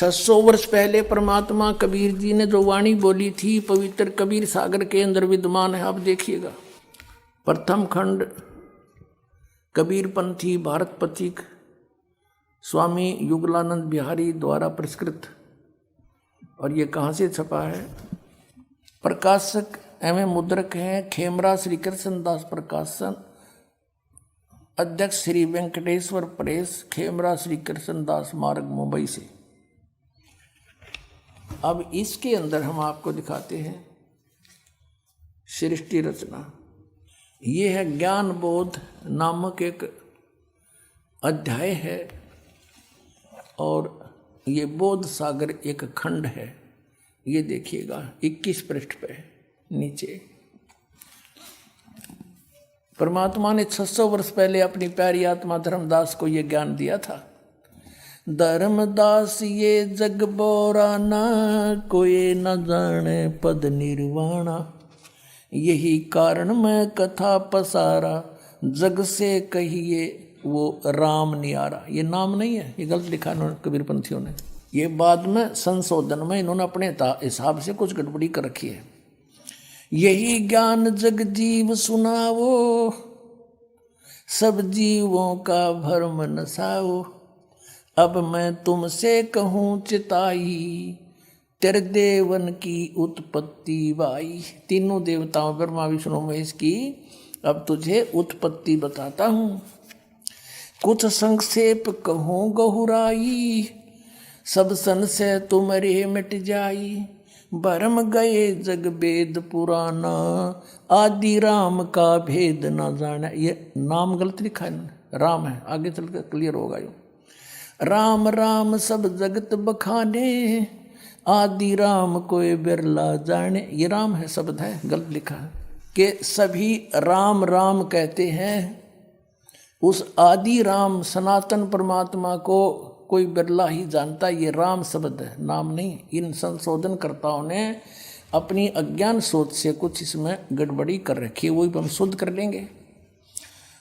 600 वर्ष पहले परमात्मा कबीर जी ने जो वाणी बोली थी पवित्र कबीर सागर के अंदर विद्यमान है। आप देखिएगा, प्रथम खंड कबीरपंथी भारत पथिक स्वामी युगलानंद बिहारी द्वारा पुरस्कृत। और ये कहाँ से छपा है? प्रकाशक एवं मुद्रक हैं खेमरा श्री कृष्ण दास प्रकाशन, अध्यक्ष श्री वेंकटेश्वर प्रेस, खेमरा श्री कृष्ण दास मार्ग, मुंबई से। अब इसके अंदर हम आपको दिखाते हैं सृष्टि रचना। ये है ज्ञान बोध नामक एक अध्याय है और ये बोध सागर एक खंड है। ये देखिएगा 21 पृष्ठ पे नीचे परमात्मा ने 600 वर्ष पहले अपनी प्यारी आत्मा धर्मदास को ये ज्ञान दिया था। धर्मदास ये जग बोराना, कोई न जाने पद निर्वाणा, यही कारण मैं कथा पसारा, जग से कहिए वो राम नियारा। ये नाम नहीं है, ये गलत लिखा इन्होंने कबीरपंथियों ने। ये बाद में संशोधन में इन्होंने अपने हिसाब से कुछ गड़बड़ी कर रखी है। यही ज्ञान जग जीव सुनावो, सब जीवों का भरम नसाओ, अब मैं तुमसे कहूँ चिताई, तेरे देवन की उत्पत्ति वाई। तीनों देवताओं ब्रह्मा विष्णु महेश की अब तुझे उत्पत्ति बताता हूँ। कुछ संक्षेप कहूँ गहुराई, सब संशय तुमरे मिट जाई, भरम गए जग वेद पुराना, आदि राम का भेद न जाना। ये नाम गलत लिखा है, राम है, आगे चल कर क्लियर होगा। यो राम राम सब जगत बखाने, आदि राम कोई बिरला जाने। ये राम है शब्द है, गलत लिखा है कि सभी राम राम कहते हैं। उस आदि राम सनातन परमात्मा को कोई बिरला ही जानता। ये राम शब्द है, नाम नहीं। इन संशोधनकर्ताओं ने अपनी अज्ञान सोच से कुछ इसमें गड़बड़ी कर रखी है, वही हम शुद्ध कर लेंगे।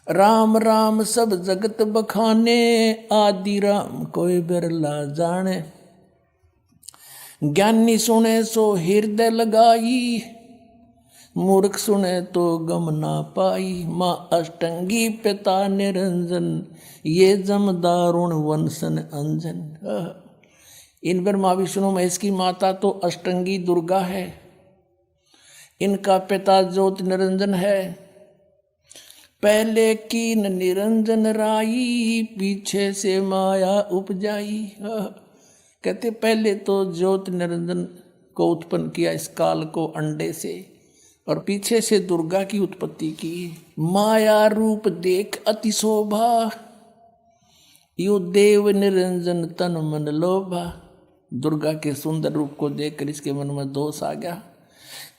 राम राम सब जगत बखाने, आदि राम कोई बिरला जाने, ज्ञानी सुने सो हृदय लगाई, मूर्ख सुने तो गम ना पाई, माँ अष्टंगी पिता निरंजन, ये जम दारुण वंशन अंजन। इन ब्रह्मा विष्णु महेश की माता तो अष्टंगी दुर्गा है, इनका पिता ज्योति निरंजन है। पहले कीन निरंजन राई, पीछे से माया उपजाई। कहते पहले तो ज्योति निरंजन को उत्पन्न किया इस काल को अंडे से, और पीछे से दुर्गा की उत्पत्ति की। माया रूप देख अति शोभा, यो देव निरंजन तन मन लोभा। दुर्गा के सुंदर रूप को देखकर इसके मन में दोष आ गया।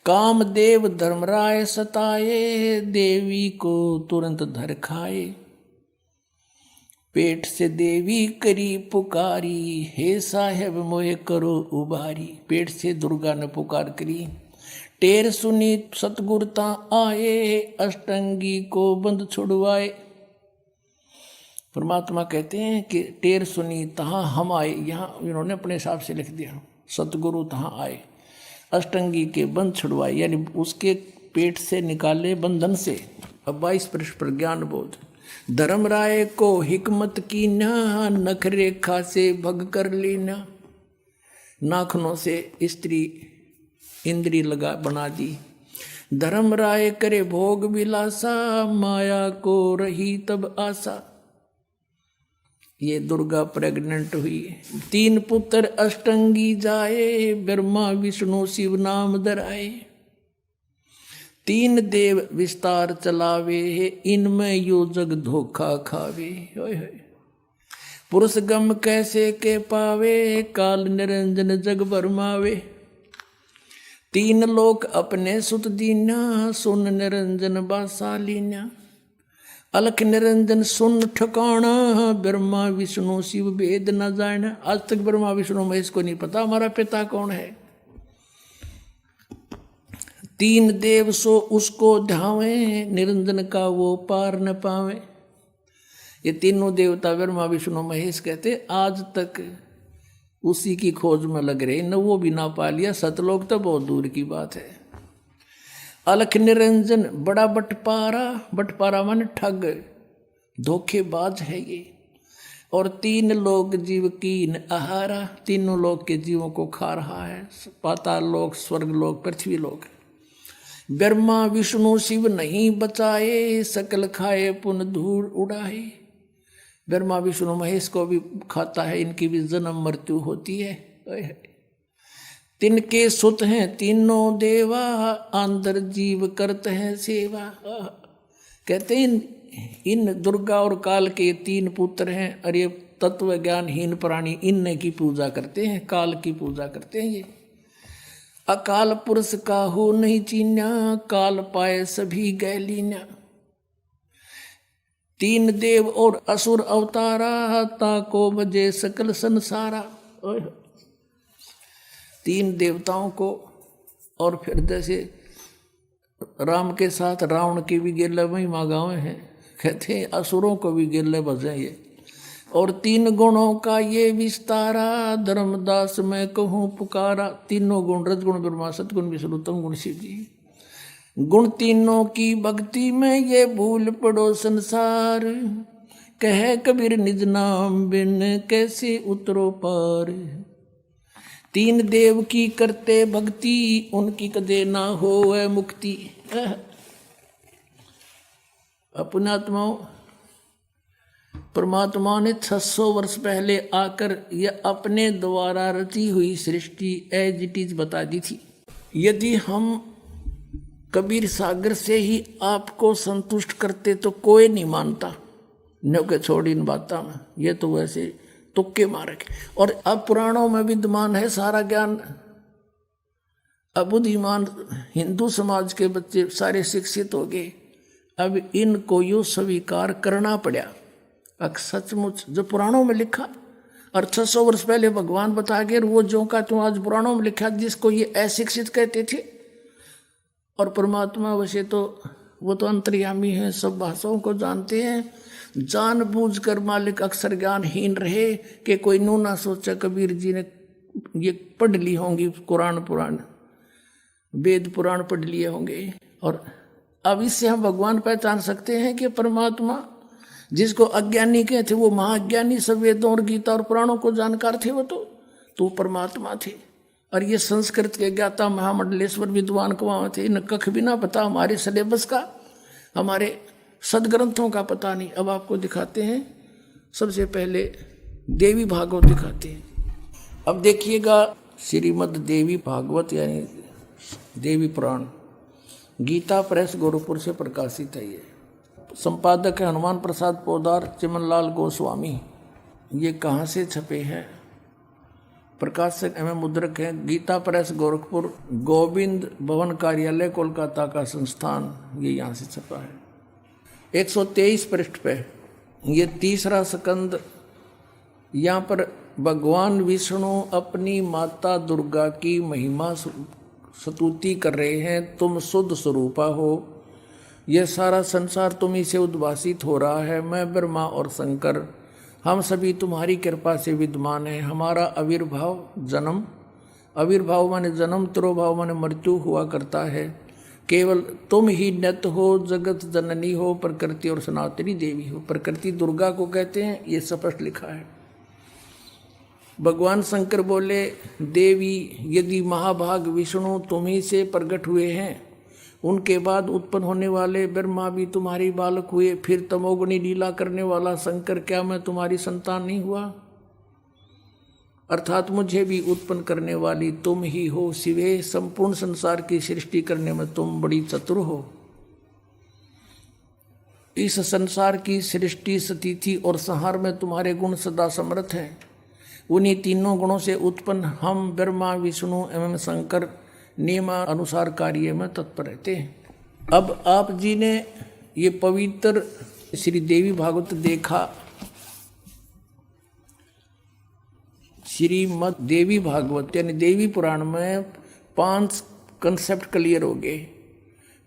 कामदेव धर्मराय सताए, देवी को तुरंत धर खाए, पेट से देवी करी पुकारी, हे साहेब मोहे करो उबारी। पेट से दुर्गा ने पुकार करी, टेर सुनी सतगुरता आए, अष्टंगी को बंद छुड़वाए। परमात्मा कहते हैं कि टेर सुनी तहाँ हम आए, यहाँ इन्होंने अपने हिसाब से लिख दिया, सतगुरु तहाँ आए, अष्टंगी के बंध छुड़वाए, यानी उसके पेट से निकाले बंधन से। अब 22 पृष्ठ पर ज्ञान बोध। धर्म राय को हिकमत की ना, नख रेखा से भग कर लेना। नाखनों से स्त्री इंद्री लगा बना दी। धर्म राय करे भोग विलासा, माया को रही तब आशा। ये दुर्गा प्रेग्नेंट हुई, 3 पुत्र अष्टंगी जाए, ब्रह्मा विष्णु शिव नाम धराए। 3 देव विस्तार चलावे, इनमें यो जग धोखा खावे। पुरुष गम कैसे के पावे, काल निरंजन जग भरमावे। 3 लोक अपने सुत दीना, सुन निरंजन बासालीना। अलख निरंजन सुन ठिकाना, ब्रह्मा विष्णु शिव वेद न जाना। आज तक ब्रह्मा विष्णु महेश को नहीं पता हमारा पिता कौन है। 3 देव सो उसको ध्यावे, निरंजन का वो पार न पावे। ये तीनों देवता ब्रह्मा विष्णु महेश कहते आज तक उसी की खोज में लग रहे न, वो भी ना पा लिया, सतलोक तो बहुत दूर की बात है। अलख निरंजन बड़ा बटपारा, बटपारा माने ठग, धोखेबाज है ये। और तीन लोक जीव कीन आहारा, तीनों लोक के जीवों को खा रहा है, पाताल लोक, स्वर्ग लोक, पृथ्वी लोक। ब्रह्मा विष्णु शिव नहीं बचाए, सकल खाए पुन धूल उड़ाए। ब्रह्मा विष्णु महेश को भी खाता है, इनकी भी जन्म मृत्यु होती है। तिनके सुत हैं तीनों देवा, आंदर जीव करते हैं सेवा। कहते हैं इन दुर्गा और काल के तीन पुत्र हैं, और ये तत्व ज्ञानहीन प्राणी इन की पूजा करते हैं, काल की पूजा करते हैं। ये अकाल पुरुष काहू नहीं चीन्या, काल पाए सभी गैलीन्या। तीन देव और असुर अवतारा, ताको बजे सकल संसारा। तीन देवताओं को, और फिर जैसे राम के साथ रावण के भी गेले महिमा गाँव हैं, कहते हैं असुरों को भी गेले बजे ये। और तीन गुणों का ये विस्तारा, धर्मदास मैं कहूँ पुकारा। तीनों गुण, रजगुण ब्रह्मा, सतगुण विष्णु, तम गुण शिव जी। गुण तीनों की भक्ति में ये भूल पड़ो संसार, कहे कबीर निज नाम बिन कैसे उतरो पार। तीन देव की करते भक्ति, उनकी कदे ना हो मुक्ति। अपने आत्माओं, परमात्मा ने 600 वर्ष पहले आकर यह अपने द्वारा रची हुई सृष्टि एज इट इज बता दी थी। यदि हम कबीर सागर से ही आपको संतुष्ट करते तो कोई नहीं मानता, न के छोड़ इन बातों में, ये तो वैसे तुक्के मारे। और अब पुराणों में विद्यमान है सारा ज्ञान। अब बुद्धिमान हिंदू समाज के बच्चे सारे शिक्षित हो गए, अब इनको यूँ स्वीकार करना पड़ा। अब सचमुच जो पुराणों में लिखा, और 600 वर्ष पहले भगवान बता गए, वो जो का तुम आज पुराणों में लिखा, जिसको ये अशिक्षित कहते थे। और परमात्मा वैसे तो वो तो अंतर्यामी है, सब भाषाओं को जानते हैं। जानबूझकर मालिक अक्सर ज्ञानहीन रहे कि कोई नू ना सोचा कबीर जी ने ये पढ़ ली होंगी, कुरान पुराण वेद पुराण पढ़ लिए होंगे। और अब इससे हम भगवान पहचान सकते हैं कि परमात्मा जिसको अज्ञानी कहते वो महाज्ञानी, सब वेदों और गीता और पुराणों को जानकार थे, वो तो परमात्मा थे। और ये संस्कृत के ज्ञाता महामंडलेश्वर विद्वान कुआं थे, इन कख भी ना पता हमारे सिलेबस का, हमारे सदग्रंथों का पता नहीं। अब आपको दिखाते हैं, सबसे पहले देवी भागवत दिखाते हैं। अब देखिएगा श्रीमद् देवी भागवत यानी देवी पुराण, गीता प्रेस गोरखपुर से प्रकाशित है। ये संपादक है हनुमान प्रसाद पोदार, चिमनलाल गोस्वामी। ये कहाँ से छपे हैं? प्रकाशक एवं मुद्रक है गीता प्रेस गोरखपुर, गोविंद भवन कार्यालय कोलकाता का संस्थान, ये यहाँ से छपा है। 123 पृष्ठ पे ये तीसरा स्कंद। यहाँ पर भगवान विष्णु अपनी माता दुर्गा की महिमा स्तुति कर रहे हैं। तुम शुद्ध स्वरूपा हो, यह सारा संसार तुम्ही से उद्भासित हो रहा है। मैं ब्रह्मा और शंकर हम सभी तुम्हारी कृपा से विद्यमान हैं। हमारा आविर्भाव जन्म, आविर्भाव माने जन्म, तिरोभाव माने मृत्यु हुआ करता है। केवल तुम ही नित्य हो, जगत जननी हो, प्रकृति और सनातनी देवी हो। प्रकृति दुर्गा को कहते हैं, ये स्पष्ट लिखा है। भगवान शंकर बोले, देवी यदि महाभाग विष्णु तुम्ही से प्रकट हुए हैं, उनके बाद उत्पन्न होने वाले ब्रह्मा भी तुम्हारी बालक हुए, फिर तमोगुणी लीला करने वाला शंकर क्या मैं तुम्हारी संतान नहीं हुआ? अर्थात मुझे भी उत्पन्न करने वाली तुम ही हो शिवे। संपूर्ण संसार की सृष्टि करने में तुम बड़ी चतुर हो। इस संसार की सृष्टि, स्थिति और संहार में तुम्हारे गुण सदा समर्थ हैं। उन्हीं तीनों गुणों से उत्पन्न हम ब्रह्मा विष्णु एवं शंकर नियमानुसार कार्य में तत्पर रहते हैं। अब आप जी ने ये पवित्र श्री देवी भागवत देखा। श्रीमद् देवी भागवत यानी देवी पुराण में 5 कंसेप्ट क्लियर हो गए।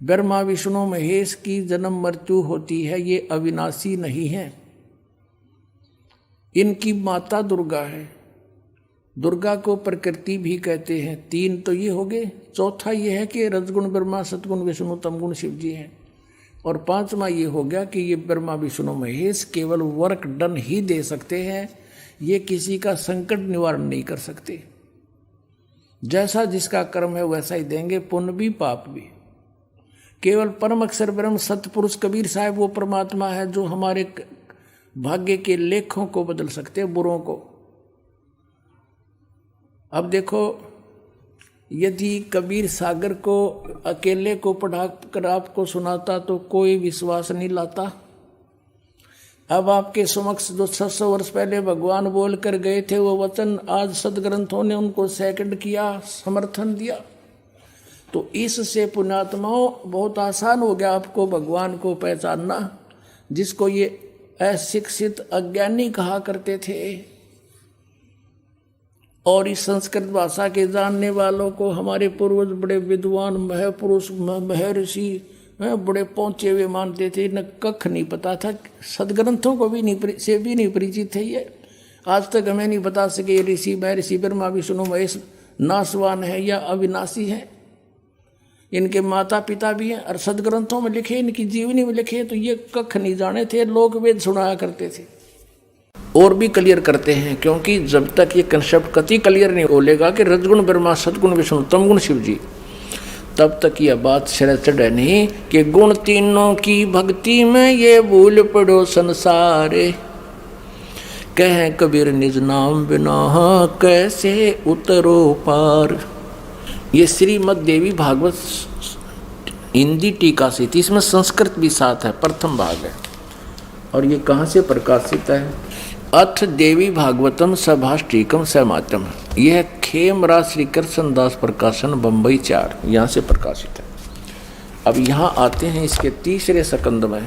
ब्रह्मा विष्णु महेश की जन्म मृत्यु होती है, ये अविनाशी नहीं है। इनकी माता दुर्गा है, दुर्गा को प्रकृति भी कहते हैं। तीन तो ये हो गए। चौथा ये है कि रजगुण ब्रह्मा, सतगुण विष्णु, तमगुण शिव जी हैं। और पांचवा ये हो गया कि ये ब्रह्मा विष्णु महेश केवल वर्क डन ही दे सकते हैं, ये किसी का संकट निवारण नहीं कर सकते। जैसा जिसका कर्म है वैसा ही देंगे, पुण्य भी पाप भी। केवल परम अक्षर ब्रह्म सतपुरुष कबीर साहब वो परमात्मा है जो हमारे भाग्य के लेखों को बदल सकते हैं, बुरों को। अब देखो, यदि कबीर सागर को अकेले को पढ़ाकर आपको सुनाता तो कोई विश्वास नहीं लाता। अब आपके समक्ष जो 600 वर्ष पहले भगवान बोल कर गए थे वो वचन, आज सदग्रंथों ने उनको सेकंड किया, समर्थन दिया। तो इससे पुण्यात्माओं बहुत आसान हो गया आपको भगवान को पहचानना, जिसको ये अशिक्षित अज्ञानी कहा करते थे। और इस संस्कृत भाषा के जानने वालों को हमारे पूर्वज बड़े विद्वान महापुरुष महर्षि बड़े पहुंचे हुए मानते थे। न कख नहीं पता था, सदग्रंथों को भी नहीं परिचित थे। ये आज तक हमें नहीं बता सके ऋषि महर्षि ब्रह्मा विष्णु महेश नाशवान है या अविनाशी है। इनके माता पिता भी हैं और सदग्रंथों में लिखे, इनकी जीवनी में लिखे, तो ये कख नहीं जाने थे। लोक वेद सुनाया करते थे। और भी क्लियर करते हैं, क्योंकि जब तक ये कंसेप्ट कति क्लियर नहीं बोलेगा कि रजगुण ब्रह्मा, सदगुण विष्णु, तमगुण शिव जी, तब तक यह बात सिर चढ़े नहीं कि गुण तीनों की भक्ति में ये भूल पड़ो संसारे। कह कबीर निज नाम बिना कैसे उतरो पार। ये श्रीमद् देवी भागवत हिंदी टीका से थी, इसमें संस्कृत भी साथ है, प्रथम भाग है। और ये कहाँ से प्रकाशित है? अथ देवी भागवतम सभाष्टीकम समातम। यह खेमराज श्री कृष्णदास प्रकाशन बम्बई 4, यहाँ से प्रकाशित है। अब यहाँ आते हैं इसके तीसरे सकंद में।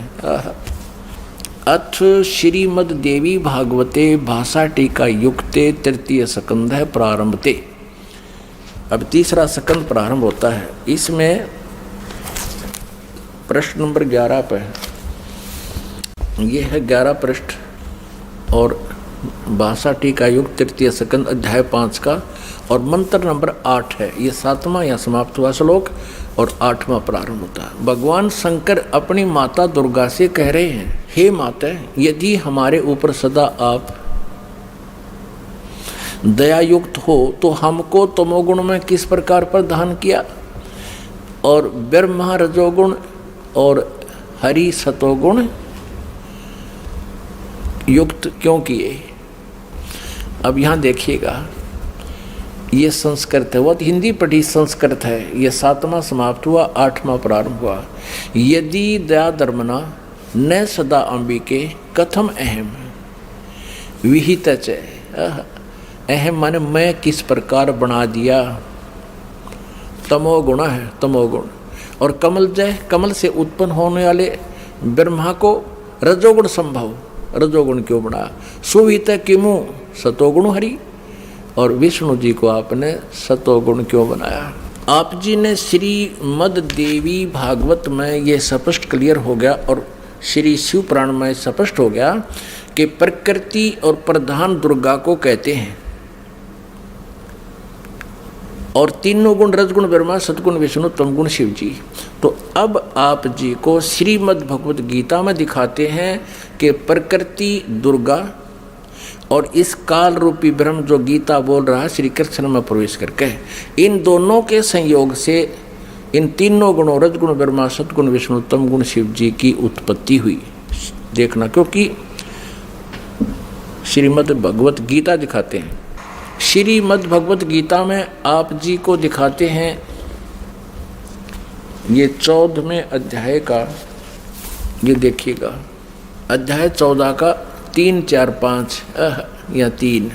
अथ श्रीमद् देवी भागवते भाषा टीका युक्ते तृतीय सकंद है प्रारंभते। अब तीसरा सकंद प्रारंभ होता है। इसमें प्रश्न नंबर 11 पे यह है 11 पृष्ठ और भाषा टीका युक्त तृतीय सकंद अध्याय 5 का, और मंत्र नंबर 8 है। ये 7वां या समाप्त हुआ श्लोक और 8वां प्रारंभ होता है। भगवान शंकर अपनी माता दुर्गा से कह रहे हैं, हे माता, यदि हमारे ऊपर सदा आप दयायुक्त हो तो हमको तमोगुण में किस प्रकार प्रदान किया और ब्रह्मा रजोगुण और हरि सतोगुण युक्त क्यों किए। अब यहाँ देखिएगा, ये संस्कृत है, वो हिंदी पढ़ी संस्कृत है। ये 7वां समाप्त हुआ, 8वां प्रारंभ हुआ। यदि दया धर्मना न सदा अंबिके कथम अहम विहित च। अहम माने मैं किस प्रकार बना दिया। तमोगुण है, तमोगुण। और कमल जय, कमल से उत्पन्न होने वाले ब्रह्मा को रजोगुण संभव, रजोगुण क्यों बनाया। सुवित किमु सतोगुण हरि, और विष्णु जी को आपने सतोगुण क्यों बनाया। आप जी ने श्रीमद् देवी भागवत में ये स्पष्ट क्लियर हो गया, और श्री शिव पुराण में स्पष्ट हो गया कि प्रकृति और प्रधान दुर्गा को कहते हैं, और तीनों गुण रजगुण ब्रह्मा, सतगुण विष्णु, तमगुण शिव जी। तो अब आप जी को श्रीमद् भगवत गीता में दिखाते हैं कि प्रकृति दुर्गा और इस काल रूपी ब्रह्म जो गीता बोल रहा है श्री कृष्ण में प्रवेश करके, इन दोनों के संयोग से इन तीनों गुणों रजगुण ब्रह्मा, सतगुण विष्णु, तमगुण शिव जी की उत्पत्ति हुई। देखना, क्योंकि श्रीमद् भगवत गीता दिखाते हैं। श्रीमद् भगवत गीता में आप जी को दिखाते हैं ये 14वें अध्याय का, ये देखिएगा अध्याय 14 का 3, 4, 5 या 3।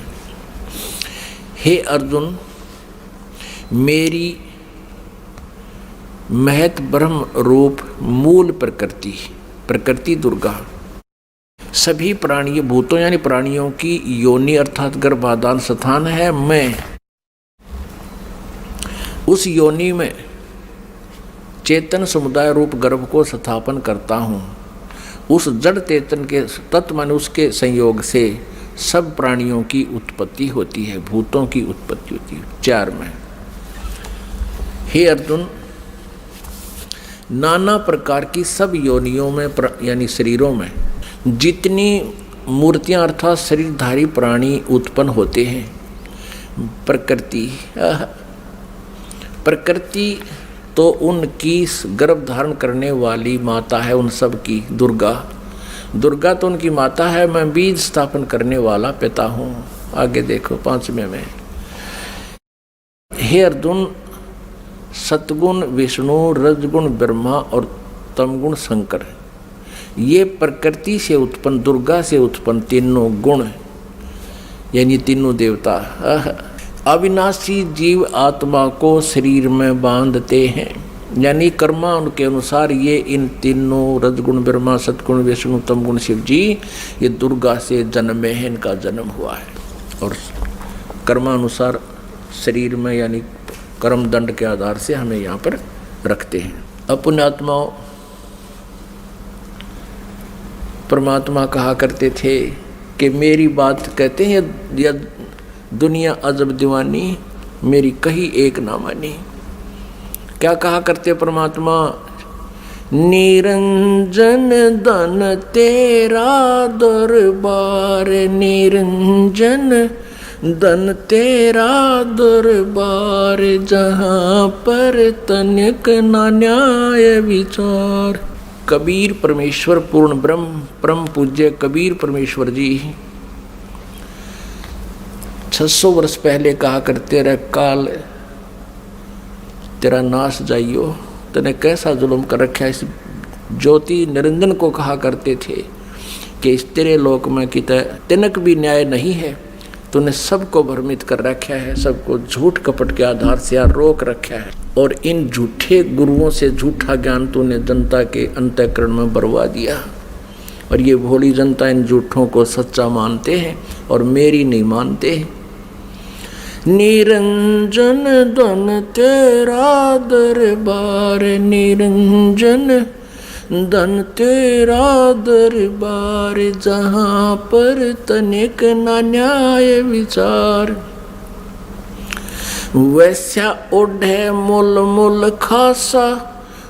हे अर्जुन, मेरी महत ब्रह्म रूप मूल प्रकृति, प्रकृति दुर्गा सभी प्राणी भूतों यानी प्राणियों की योनि अर्थात गर्भाधान स्थान है। मैं उस योनि में चेतन समुदाय रूप गर्भ को स्थापन करता हूँ। उस जड़ चेतन के तत्व मन उसके संयोग से सब प्राणियों की उत्पत्ति होती है, भूतों की उत्पत्ति होती है। 4 में, हे अर्जुन, नाना प्रकार की सब योनियों में यानी शरीरों में जितनी मूर्तियां अर्थात शरीरधारी प्राणी उत्पन्न होते हैं, प्रकृति तो उनकी गर्भ धारण करने वाली माता है, उन सब की दुर्गा तो उनकी माता है, मैं बीज स्थापन करने वाला पिता हूँ। आगे देखो 5वें में, हे अर्जुन, सतगुण विष्णु, रजगुण ब्रह्मा और तमगुण शंकर, ये प्रकृति से उत्पन्न, दुर्गा से उत्पन्न तीनों गुण यानी तीनों देवता अविनाशी जीव आत्मा को शरीर में बांधते हैं, यानी कर्मा उनके अनुसार ये इन तीनों रजगुण ब्रह्मा, सतगुण विष्णु, तमगुण शिव जी, ये दुर्गा से जन्मे हैं, इनका जन्म हुआ है। और कर्मानुसार शरीर में यानी कर्म दंड के आधार से हमें यहाँ पर रखते हैं। अपने आत्माओं, परमात्मा कहा करते थे कि मेरी बात कहते हैं या दुनिया अजब दीवानी, मेरी कही एक ना मानी। क्या कहा करते परमात्मा? निरंजन धन तेरा दरबार, निरंजन धन तेरा दरबार, जहाँ पर तनिक ना न्याय विचार। कबीर परमेश्वर पूर्ण ब्रह्म परम पूज्य कबीर परमेश्वर जी 600 वर्ष पहले कहा करते रहे, काल तेरा नाश जाइयो, तने कैसा जुल्म कर रखा है। इस ज्योति निरंजन को कहा करते थे कि इस तेरे लोक में कित तिनक भी न्याय नहीं है, तूने सबको भ्रमित कर रखा है, सबको झूठ कपट के आधार से यहाँ रोक रखा है, और इन झूठे गुरुओं से झूठा ज्ञान तूने जनता के अंतःकरण में बरवा दिया। और ये भोली जनता इन झूठों को सच्चा मानते हैं और मेरी नहीं मानते हैं। निरंजन धन तेरा दरबार, निरंजन धन तेरा दरबार, जहाँ पर तनिक ना न्याय विचार। वैसा ओढ़े मुल मुल खासा,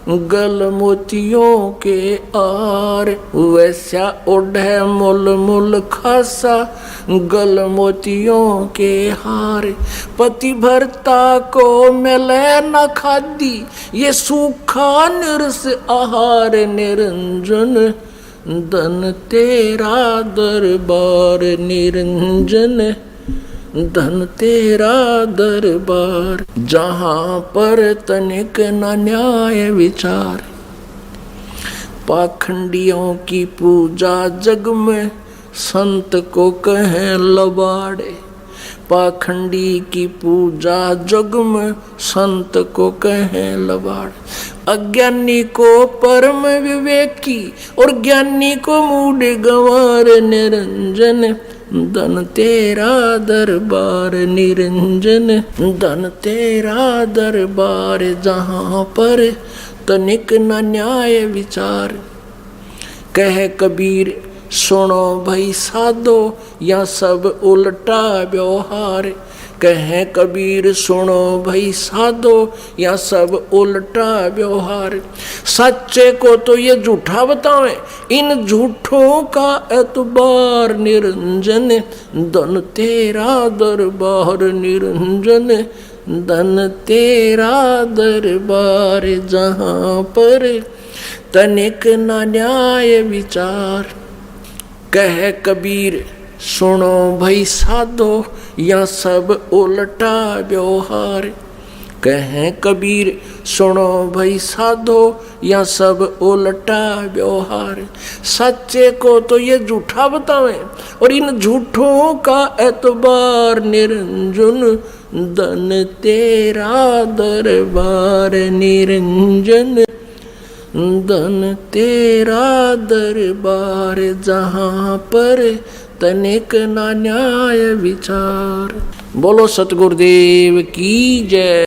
गल मोतियों के आर, वैसा ओढ़े मुल मुल खासा, गल मोतियों के हार। पति भरता को मिले न खादी, ये सूखा निरस आहार, निरंजन धन तेरा दरबार, निरंजन धन तेरा दरबार, जहाँ पर तनिक न न्याय विचार। पाखंडियों की पूजा जग में संत को कहें लबाड़े, पाखंडी की पूजा जग में संत को कहें लबाड़। अज्ञानी को परम विवेकी और ज्ञानी को मूढ़ गंवार, निरंजन धन तेरा दरबार, निरंजन धन तेरा दरबार, जहाँ पर तनिक न न्याय विचार। कह कबीर सुनो भई साधो, या सब उल्टा व्यवहार। कहें कबीर सुनो भई साधो, या सब उल्टा व्यवहार। सच्चे को तो ये झूठा बतावें, इन झूठों का एतबार, निरंजन धन तेरा दरबार, निरंजन धन तेरा दरबार, जहाँ पर तनिक न न्याय विचार। कह कबीर सुनो भई साधो, या सब उल्टा व्यवहार। कहें कबीर सुनो भई साधो, या सब उल्टा व्यवहार। सच्चे को तो ये झूठा बतावें, और इन झूठों का एतबार, निरंजन धन तेरा दरबार, निरंजन धन तेरा दरबार, जहाँ पर तनिक ना न्याय विचार। बोलो सतगुरुदेव की जय।